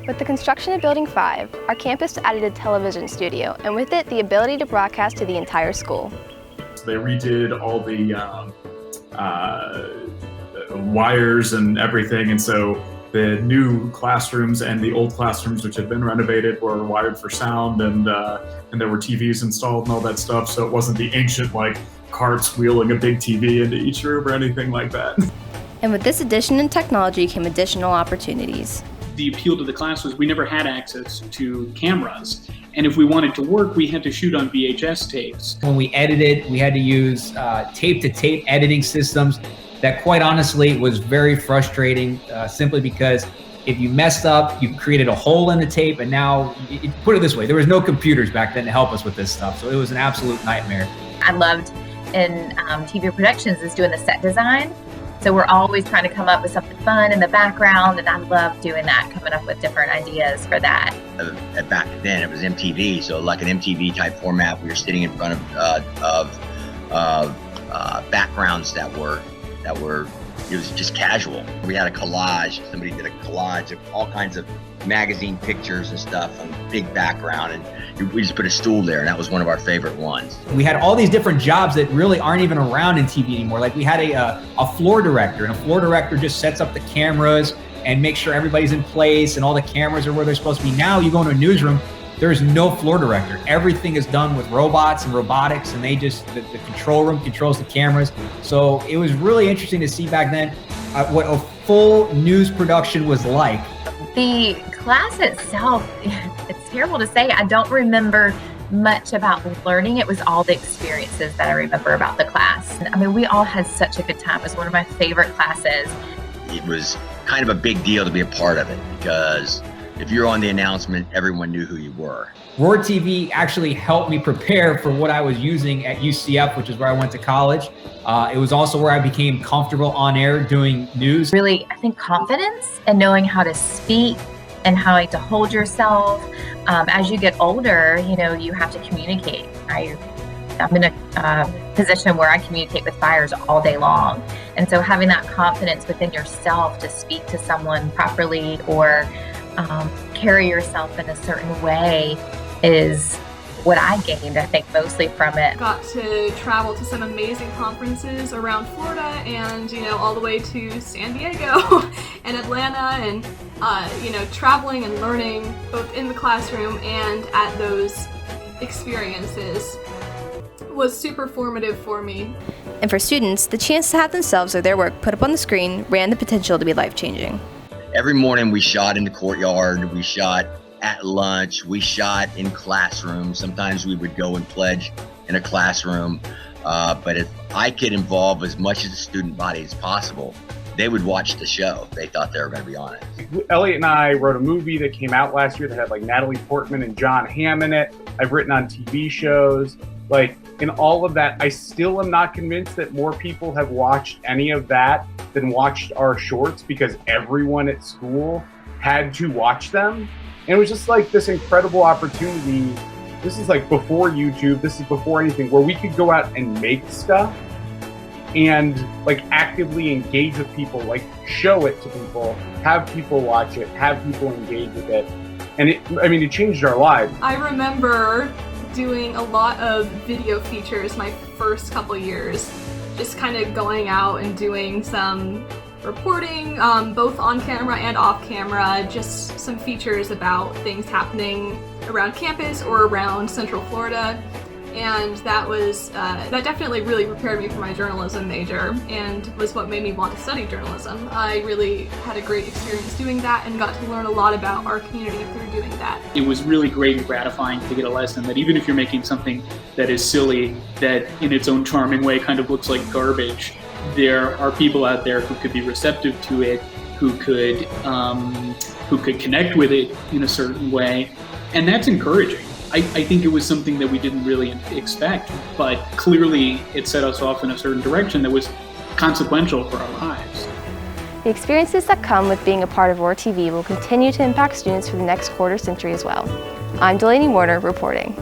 With the construction of Building 5, our campus added a television studio, and with it, the ability to broadcast to the entire school. They redid all the wires and everything, and so the new classrooms and the old classrooms, which had been renovated, were wired for sound, and there were TVs installed and all that stuff, so it wasn't the ancient, like, carts wheeling a big TV into each room or anything like that. And with this addition in technology came additional opportunities. The appeal to the class was we never had access to cameras. And if we wanted to work, we had to shoot on VHS tapes. When we edited, we had to use tape-to-tape editing systems that, quite honestly, was very frustrating simply because if you messed up, you created a hole in the tape, and now, put it this way, there was no computers back then to help us with this stuff, so it was an absolute nightmare. I loved in TV productions is doing the set design. So we're always trying to come up with something fun in the background, and I love doing that, coming up with different ideas for that. Back then, it was MTV, so like an MTV type format, we were sitting in front of backgrounds that were it was just casual. We had a collage. Somebody did a collage of all kinds of magazine pictures and stuff on big background, and we just put a stool there, and that was one of our favorite ones. We had all these different jobs that really aren't even around in TV anymore. Like we had a floor director, and a floor director just sets up the cameras and makes sure everybody's in place and all the cameras are where they're supposed to be. Now you go into a newsroom, there's no floor director. Everything is done with robots and robotics, and they just, the control room controls the cameras. So it was really interesting to see back then what a full news production was like. The class itself, it's terrible to say, I don't remember much about learning. It was all the experiences that I remember about the class. I mean, we all had such a good time. It was one of my favorite classes. It was kind of a big deal to be a part of it because if you're on the announcement, everyone knew who you were. Roar TV actually helped me prepare for what I was using at UCF, which is where I went to college. It was also where I became comfortable on air doing news. Really, I think confidence and knowing how to speak and how to hold yourself. As you get older, you know, you have to communicate. I'm in a position where I communicate with buyers all day long. And so having that confidence within yourself to speak to someone properly or carry yourself in a certain way is what I gained, I think, mostly from it. Got to travel to some amazing conferences around Florida and, you know, all the way to San Diego and Atlanta and, you know, traveling and learning both in the classroom and at those experiences was super formative for me. And for students, the chance to have themselves or their work put up on the screen ran the potential to be life-changing. Every morning we shot in the courtyard, we shot at lunch, we shot in classrooms. Sometimes we would go and pledge in a classroom. But if I could involve as much of the student body as possible, they would watch the show if they thought they were going to be on it. Elliot and I wrote a movie that came out last year that had like Natalie Portman and John Hamm in it. I've written on TV shows. Like in all of that, I still am not convinced that more people have watched any of that than watched our shorts because everyone at school had to watch them. And it was just like this incredible opportunity. This is like before YouTube, this is before anything, where we could go out and make stuff and like actively engage with people, like show it to people, have people watch it, have people engage with it. And it changed our lives. I remember doing a lot of video features my first couple years, just kind of going out and doing some reporting, both on camera and off camera, just some features about things happening around campus or around Central Florida. And that was, that definitely really prepared me for my journalism major and was what made me want to study journalism. I really had a great experience doing that and got to learn a lot about our community through doing that. It was really great and gratifying to get a lesson that even if you're making something that is silly, that in its own charming way kind of looks like garbage, there are people out there who could be receptive to it, who could connect with it in a certain way, and that's encouraging. I think it was something that we didn't really expect, but clearly it set us off in a certain direction that was consequential for our lives. The experiences that come with being a part of Roar TV will continue to impact students for the next quarter century as well. I'm Delaney Warner reporting.